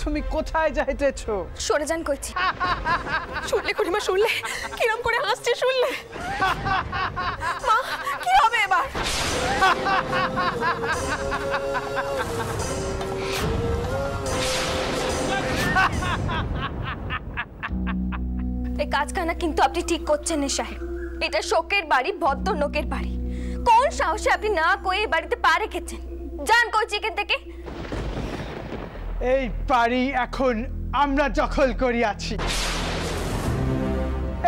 তুমি কোথায় যাইতেছো? সরে যান কইছি। শুনলে খুড়িমা, শুনলে কিরম করে হাসছে, শুনলে? মা কি হবে এবার? এই কাজখানা কিন্তু আপনি ঠিক করছেন না সাহেব। এটা শোকের বাড়ি, ভদ্র লোকের বাড়ি। কোন সাহসে আপনি না কই এই বাড়িতে পা রেখেছেন? যান কইছি এখান থেকে। এই বাড়ি এখন আমরা দখল করিয়াছি।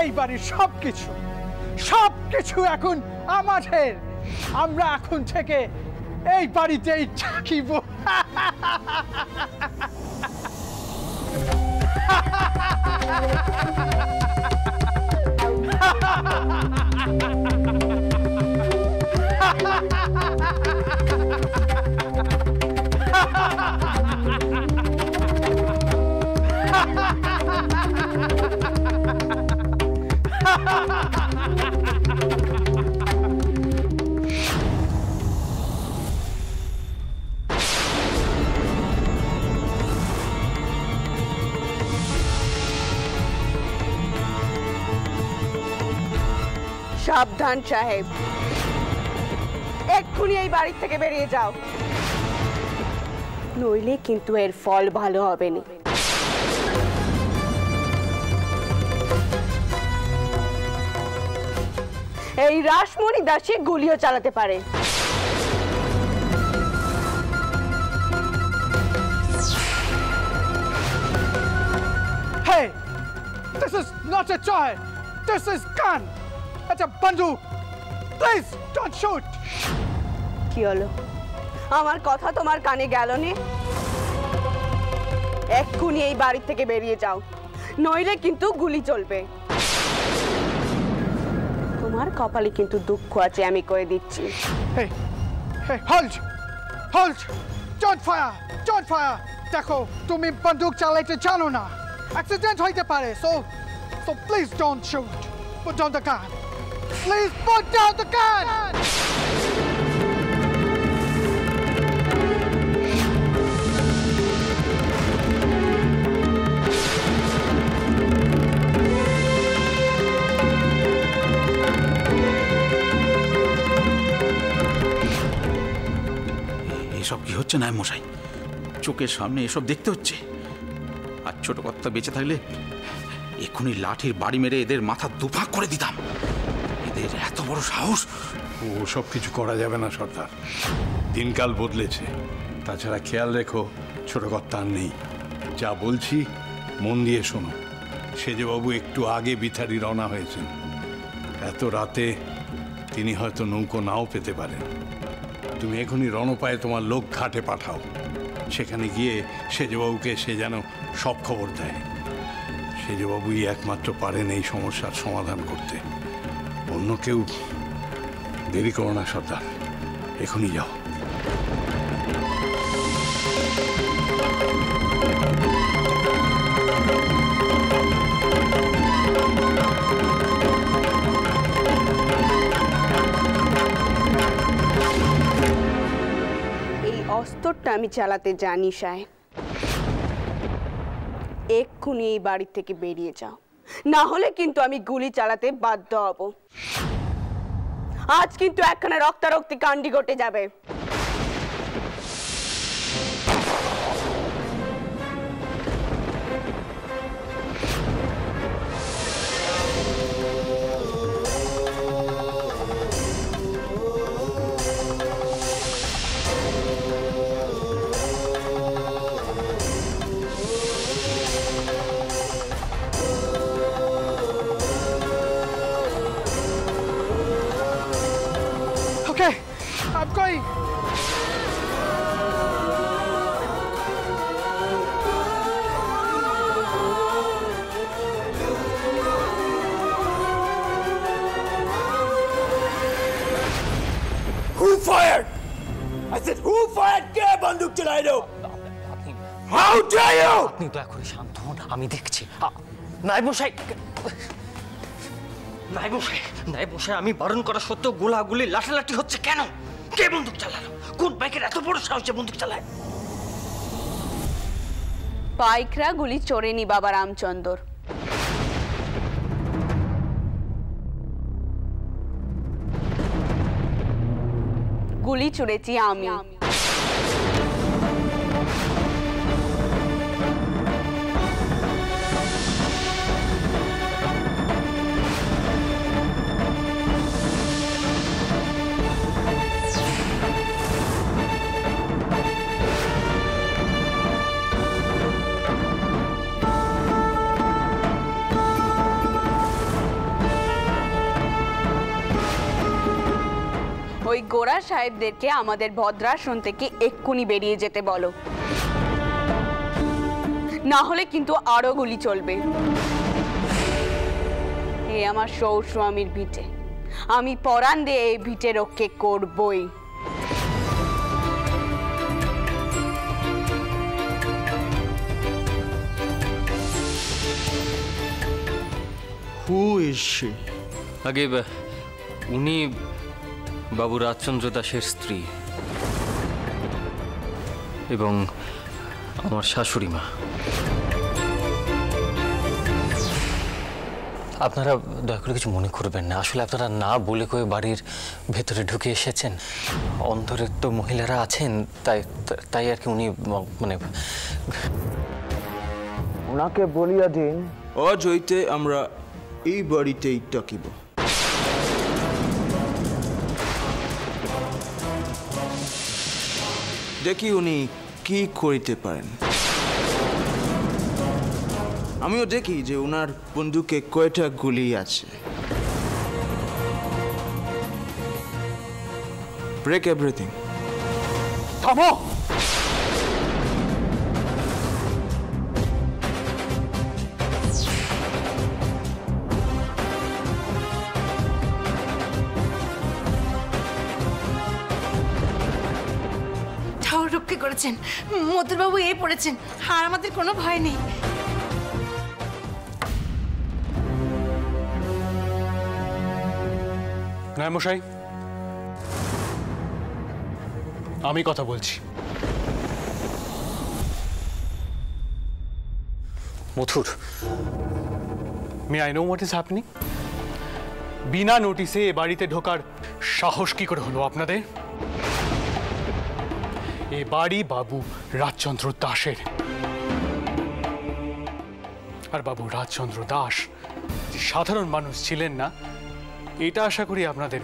এই বাড়ির সবকিছু এখন আমাদের। আমরা এখন থেকে এই বাড়িতেই থাকিব। সাবধান সাহেব, এক্ষুনি এই বাড়ি থেকে বেরিয়ে যাও, নইলে কিন্তু এর ফল ভালো হবে না। এই রাসমণি দাসী গুলিও চালাতে পারে। Hey, this is not a toy. This is gun. It's a banduk. Please don't shoot. কি হলো? আমার কথা তোমার কানে গেল না? এক্ষুনি এই বাড়ি থেকে বেরিয়ে যাও, নইলে কিন্তু গুলি চলবে। তোমার কপালে কিন্তু দুঃখ আছে, আমি কয়ে দিচ্ছি। Hey, hold. Don't fire. দেখো, তুমি বন্দুক চালাতে জানো না। Accident হইতে পারে, so please don't shoot. Put down the gun. Please put down the gun. এসব কি হচ্ছে না মশাই? চোখের সামনে এসব দেখতে হচ্ছে। আর ছোট কর্তা বেঁচে থাকলে এক্ষুনি লাঠির বাড়ি মেরে এদের মাথা দুভাগ করে দিতাম। এদের এত বড় সাহস! ও সব কিছু করা যাবে না সর্দার, দিনকাল বদলেছে। তাছাড়া খেয়াল রেখো, ছোট কর্তা আর নেই। যা বলছি মন দিয়ে শোনো। সেজবাবু একটু আগে বিথারি রওনা হয়েছেন। এত রাতে তিনি হয়তো নৌকো নাও পেতে পারেন। তুমি এখনই রণপায়ে তোমার লোক ঘাটে পাঠাও। সেখানে গিয়ে সেজবাবুকে সে যেন সব খবর দেয়। সেজবাবুই একমাত্র পারেন এই সমস্যার সমাধান করতে। অন্য কেউ। দেরি করো না সর্দার, এখনই যাও। এই অস্ত্রটা আমি চালাতে জানি সাহেব। এক্ষুনি এই বাড়ি থেকে বেরিয়ে যাও, না হলে কিন্তু আমি গুলি চালাতে বাধ্য হব। আজ কিন্তু একখানা রক্তারক্তি কাণ্ডি ঘটে যাবে। Okay, I'm going. Who fired? I said, who fired? কে বন্দুক চালাইলো? How dare you? আপনি দয়া করে শান্ত হন, আমি দেখছি। নায়েব মশাই, আমি বারণ করা সত্ত্বেও গোলাগুলি লাঠালাঠি হচ্ছে কেন? কে বন্দুক চালালো? কোন বাইকের এত বড় সাহসে বন্দুক চালায়? পাইকরা গুলি চোরেনি বাবা রামচন্দ্র। গুলি চুরেছি আমি। ওই গোরা সাহেবদেরকে আমাদের ভদ্রাসন থেকে এক্ষুনি বেরিয়ে যেতে বলো, না হলে কিন্তু আরো গুলি চলবে। এ আমার শ্বশুর স্বামীর ভিটে, আমি পরাণ দিয়ে এই ভিটে রক্ষে করবই। Who is she? আগে উনি বাবু রাজচন্দ্র দাসের স্ত্রী এবং আমার শাশুড়ি মা। আপনারা দয়া করে কিছু মনে করবেন না, আসলে আপনারা না বলে কয়ে বাড়ির ভেতরে ঢুকে এসেছেন, অন্তরের তো মহিলারা আছেন, তাই আর কি উনি মানে ওনাকে বলিয়া দিন আজ হইতে আমরা এই বাড়িতেই থাকিব। দেখি উনি কি করিতে পারেন। আমিও দেখি যে ওনার বন্দুকে কয়টা গুলি আছে। Break everything. থামো! রক্ষা করেছেন মধুরবাবু, এ পড়েছেন, আর আমাদের কোনো ভয় নেই। মশাই, আমি কথা বলছি। Mathur, may I know what is happening? বিনা নোটিসে এ বাড়িতে ঢোকার সাহস কি করে হলো আপনাদের? এ বাড়ি বাবু রাজচন্দ্র দাসের, আর বাবু রাজচন্দ্র দাস যে সাধারণ মানুষ ছিলেন না এটা আশা করি আপনাদের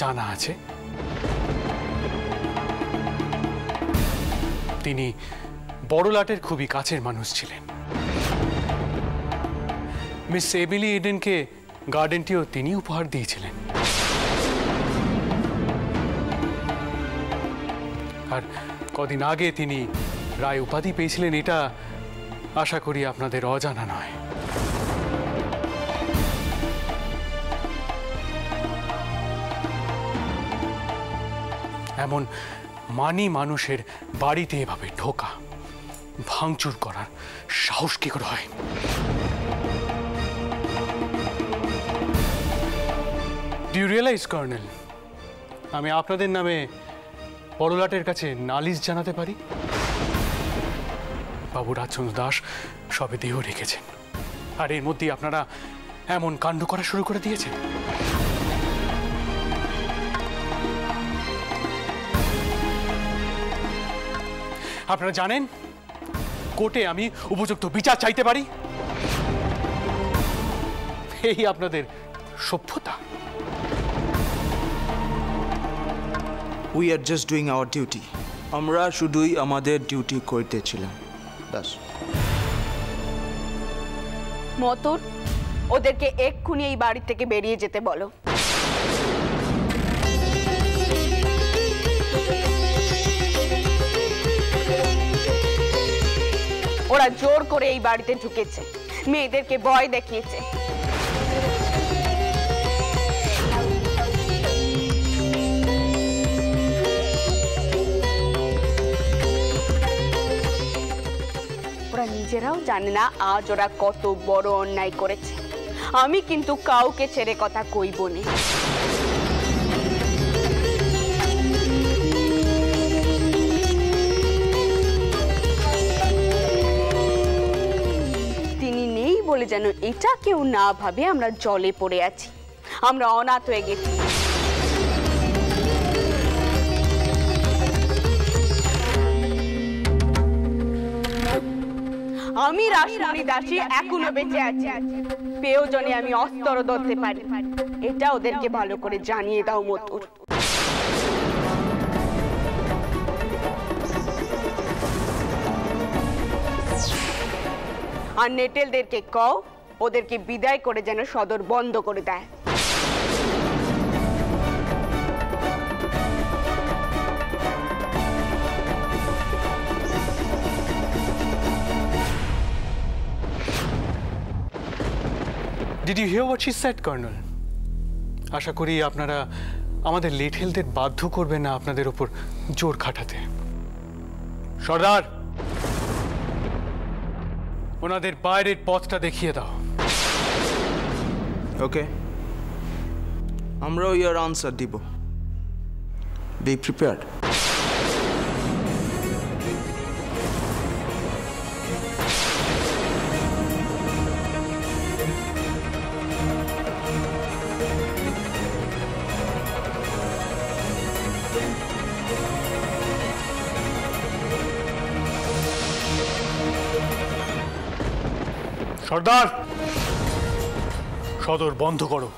জানা আছে। তিনি বড়লাটের খুবই কাছের মানুষ ছিলেন। মিস এমিলি ইডেনকে গার্ডেনটিও তিনি উপহার দিয়েছিলেন। আর কদিন আগে তিনি রায় উপাধি পেয়েছিলেন, এটা আশা করি আপনাদের অজানা নয়। এমন মানি মানুষের বাড়িতে এভাবে ঢোকা, ভাঙচুর করার সাহস কি করে হয়? ডু ইউ রিয়েলাইজ কর্নেল, আমি আপনাদের নামে বড়লাটের কাছে নালিশ জানাতে পারি? বাবু রাজচন্দ্র দাস সবে দেহ রেখেছেন, আর এর মধ্যেই আপনারা এমন কাণ্ড করা শুরু করে দিয়েছেন। আপনারা জানেন কোর্টে আমি উপযুক্ত বিচার চাইতে পারি? এই আপনাদের সভ্যতা। We are just doing our duty. আমরা শুধুই আমাদের ডিউটি করতেছিলাম, ব্যাস। মতুর, ওদেরকে এক্ষুনি এই বাড়ি থেকে বেরিয়ে যেতে বলো। ওরা জোর করে এই বাড়িতে ঢুকেছে, মেয়েদেরকে ভয় দেখিয়েছে। ওরা নিজেরাও জানে না আজ ওরা কত বড় অন্যায় করেছে। আমি কিন্তু কাউকে ছেড়ে কথা কইব না। যেন এটা কেউ না ভাবে আমরা জলে পড়ে আছি, আমরা অনাথ হয়ে গেছি। আমি রাসমণি দাসী এখনো বেঁচে আছি, প্রয়োজনে আমি অস্ত্র ধরতে পারি, এটা ওদেরকে ভালো করে জানিয়ে দাও মথুর। আর নেটেলদেরকে কও ওদেরকে বিদায় করে যেন সদর বন্ধ করে দেয়। Did you hear what she said, Colonel? আশা করি আপনারা আমাদের লিটলদের বাধ্য করবেন না আপনাদের উপর জোর খাটাতে। সর্দার, ওনাদের বাইরের পথটা দেখিয়ে দাও। ওকে, আমরাও ইয়ার আনসার দিব। Be prepared. সর্দার, সদর বন্ধ করো।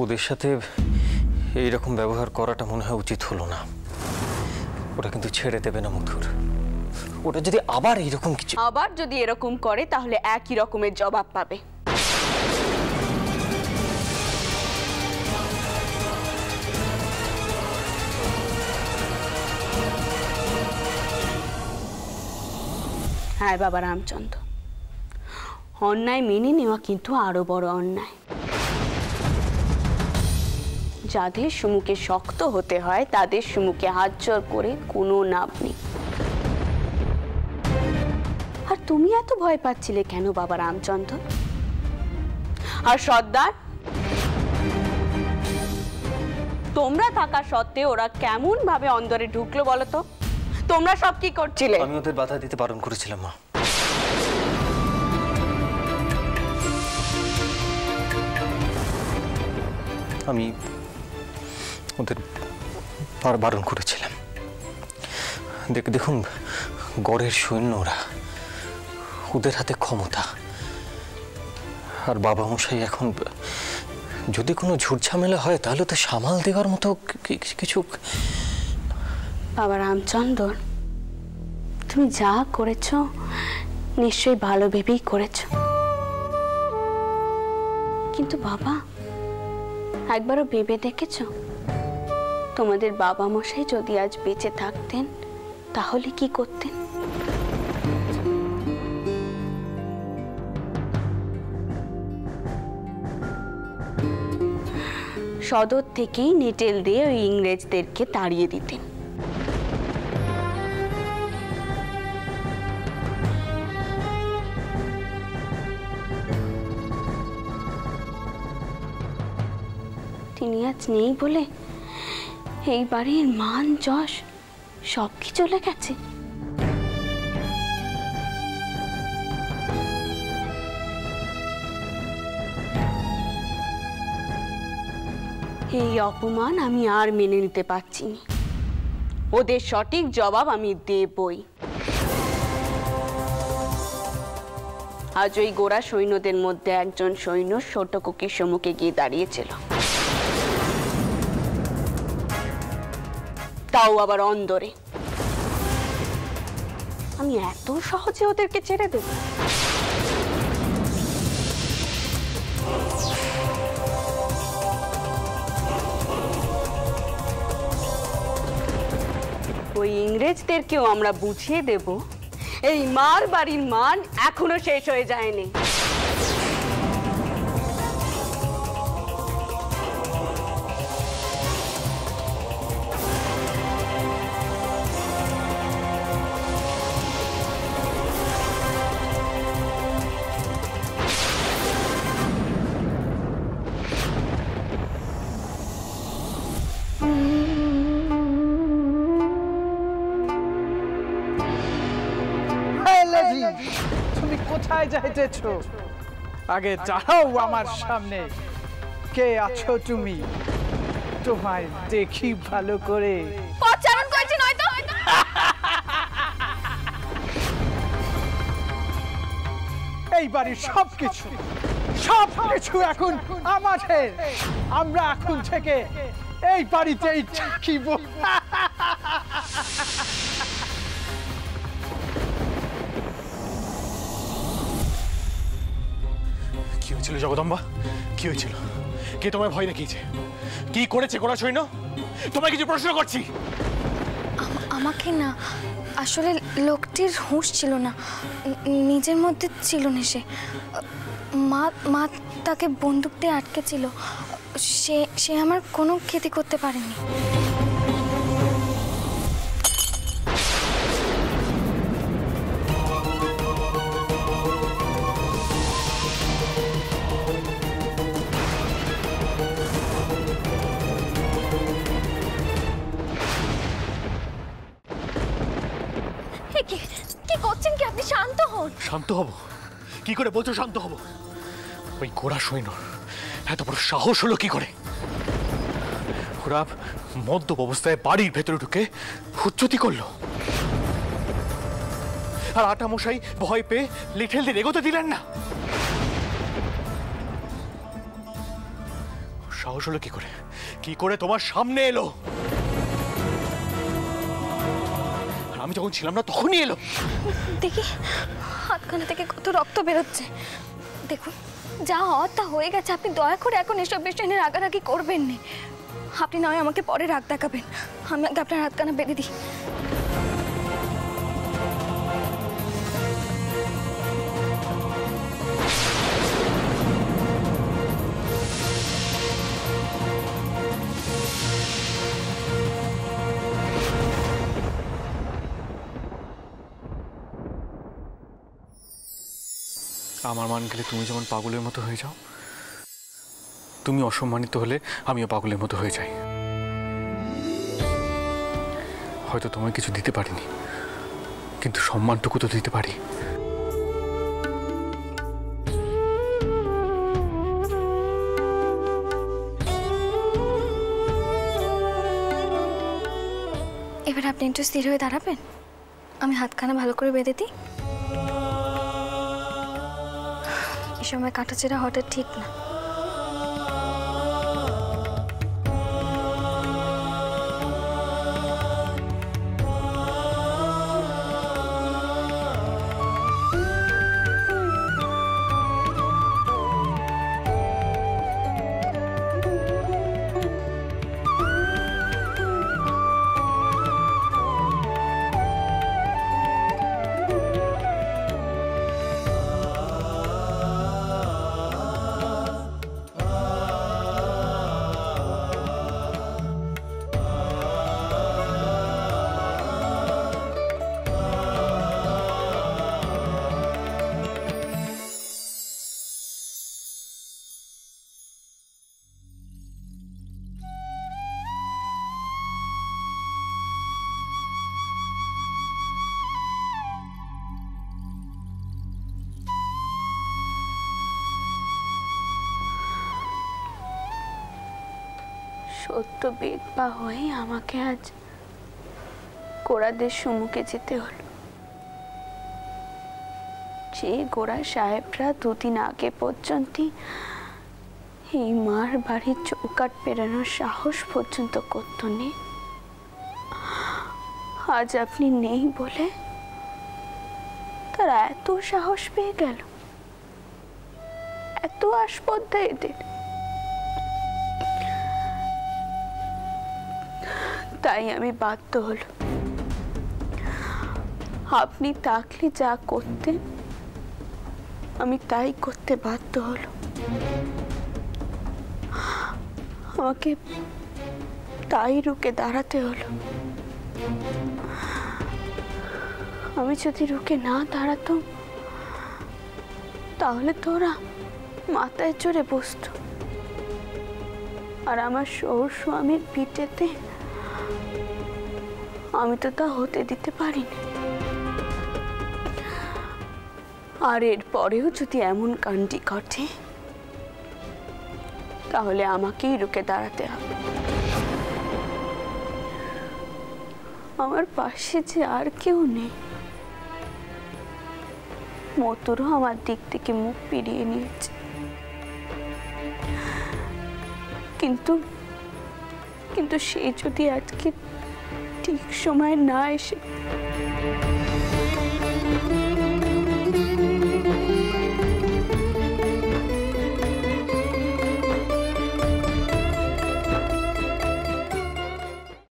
ওদের সাথে এইরকম ব্যবহার করাটা মনে হয় উচিত হলো না। ওরা কিন্তু ছেড়ে দেবে না মথুর। ওটা যদি আবার এইরকম কিছু আবার যদি এরকম করে তাহলে একই রকমের জবাব পাবে। হ্যাঁ বাবা রামচন্দ্র, অন্যায় মেনে নেওয়া কিন্তু আরো বড় অন্যায়। যাদের সম্মুখে শক্ত হতে হয় তাদের সম্মুখে হাত জোড় করে কোনো লাভ নেই। আর তুমি এত ভয় পাচ্ছিলে কেন বাবা রামচন্দ্র? আর সর্দার, তোমরা থাকা সত্ত্বেও ওরা কেমন ভাবে অন্দরে ঢুকলো বলো তো? তোমরা সব কি করছিলে? আমি ওদের বাধা দিতে বারণ করেছিলাম মা। আমি ওদের বারণ করেছিলাম। দেখুন, গড়ের সৈন্য ওরা, ওদের হাতে ক্ষমতা। আর বাবা মশাই এখন যদি কোনো ঝুটঝামেলা হয় তাহলে তো সামাল দেওয়ার মতো কিছু। বাবা রামচন্দ্র, তুমি যা করেছ নিশ্চয়ই ভালো ভেবেই করেছ, কিন্তু বাবা একবারও ভেবে দেখেছ তোমাদের বাবা মশাই যদি আজ বেঁচে থাকতেন তাহলে কি করতেন? সদর থেকেই নেটেল দিয়ে ওই ইংরেজদেরকে তাড়িয়ে দিতেন। তিনি আজ নেই বলে এই বাড়ির মান যশ সব কি চলে গেছে। এই অপমান আমি আর মেনে নিতে পারছি না। ওদের সঠিক জবাব আমি দেবই। আজ ওই গোরা সৈন্যদের মধ্যে একজন সৈন্য ছোটকুকির সম্মুখে গিয়ে দাঁড়িয়েছিল, তাও আবার অন্দরে। আমি এত সহজে ওদেরকে ছেড়ে দেব? ওই ইংরেজদেরকেও আমরা বুঝিয়ে দেব এই মাল বাড়ির মান এখনো শেষ হয়ে যায়নি। তুমি কোথায় যাইতেছো? আগে দাঁড়াও আমার সামনে। কে আছো তুমি? তোমায় দেখি ভালো করে। পচারণ করেছি নয়তো? এই বাড়ির সবকিছু এখন আমাদের। আমরা এখন থেকে এই বাড়িতেই থাকিব। কি হয়েছিল জগদম্বা? কি হয়েছিল? কে তোমায় ভয় দেখিয়েছে? কি করেছে গোড়া সৈন্য? তোমায় কিছু প্রশ্ন করছি। আমাকে না, আসলে লোকটির হুঁশ ছিল না, নিজের মধ্যে ছিল না। মা তাকে বন্দুক দিয়ে আটকে ছিল। সে আমার কোনো ক্ষতি করতে পারেনি। কি করছেন কি আপনি? শান্ত হন। শান্ত হব? কি করে বলছো শান্ত হব? ওই গোড়া সৈন্য এত বড় সাহস হলো কি করে? ওরা মদ্যপ অবস্থায় বাড়ির ভেতরে ঢুকে হুজ্জতি করলো, আর আটা মশাই ভয় পেয়ে লিটেলদের এগোতে দিলেন না। সাহস হলো কি করে? কি করে তোমার সামনে এলো? আমি যখন ছিলাম না তখনই এলো। দেখি হাতখানা থেকে কত রক্ত বেরোচ্ছে। দেখুন, যা হওয়ার তা হয়ে গেছে। আপনি দয়া করে এখন এসব বিষয় নিয়ে রাগারাগি করবেন না। আপনি নয় আমাকে পরে রাগ দেখাবেন। আমি আগে আপনার হাতখানা বেঁধে দিই। আমার মান গেলে তুমি যেমন পাগলের মতো হয়ে যাও, তুমি অসম্মানিত হলে আমিও পাগলের মতো হয়ে যাই। হয়তো তোমায় কিছু দিতে পারিনি, কিন্তু সম্মানটুকু তো দিতে পারি। এবার আপনি একটু স্থির হয়ে দাঁড়াবেন? আমি হাতখানা ভালো করে বেঁধে দিই। এই সময় কাটাছেড়া হওয়াটা ঠিক না। সত্য বেদবা হয়ে আমাকে আজ গোড়াদের সম্মুখে যেতে হলো। যে গোড়া সাহেবরা দুদিন আগে পর্যন্ত এই মার বাড়ির চৌকাট পেরানোর সাহস পর্যন্ত করত নি, আজ আপনি নেই বলে তারা এত সাহস পেয়ে গেল, এত আসপদ্দা এদের। তাই আমি বাধ্য হলো, আপনি থাকলে যা করতেন আমি তাই করতে বাধ্য হলো। আমাকে তাই রুখে দাঁড়াতে হলো। আমি যদি রুখে না দাঁড়াতাম তাহলে তোরা মাথায় চড়ে বসত, আর আমার শ্বশুর স্বামীর পিঠেতে আমি তো তা হতে দিতে পারিনি। আর এর পরেও যদি এমন কাণ্ডি ঘটে তাহলে আমাকেই রুখে দাঁড়াতে হবে। আমার পাশে যে আর কেউ নেই। মতুরও আমার দিক থেকে মুখ ফিরিয়ে নিয়েছে, কিন্তু কিন্তু সে যদি আজকে ঠিক সময় না এসে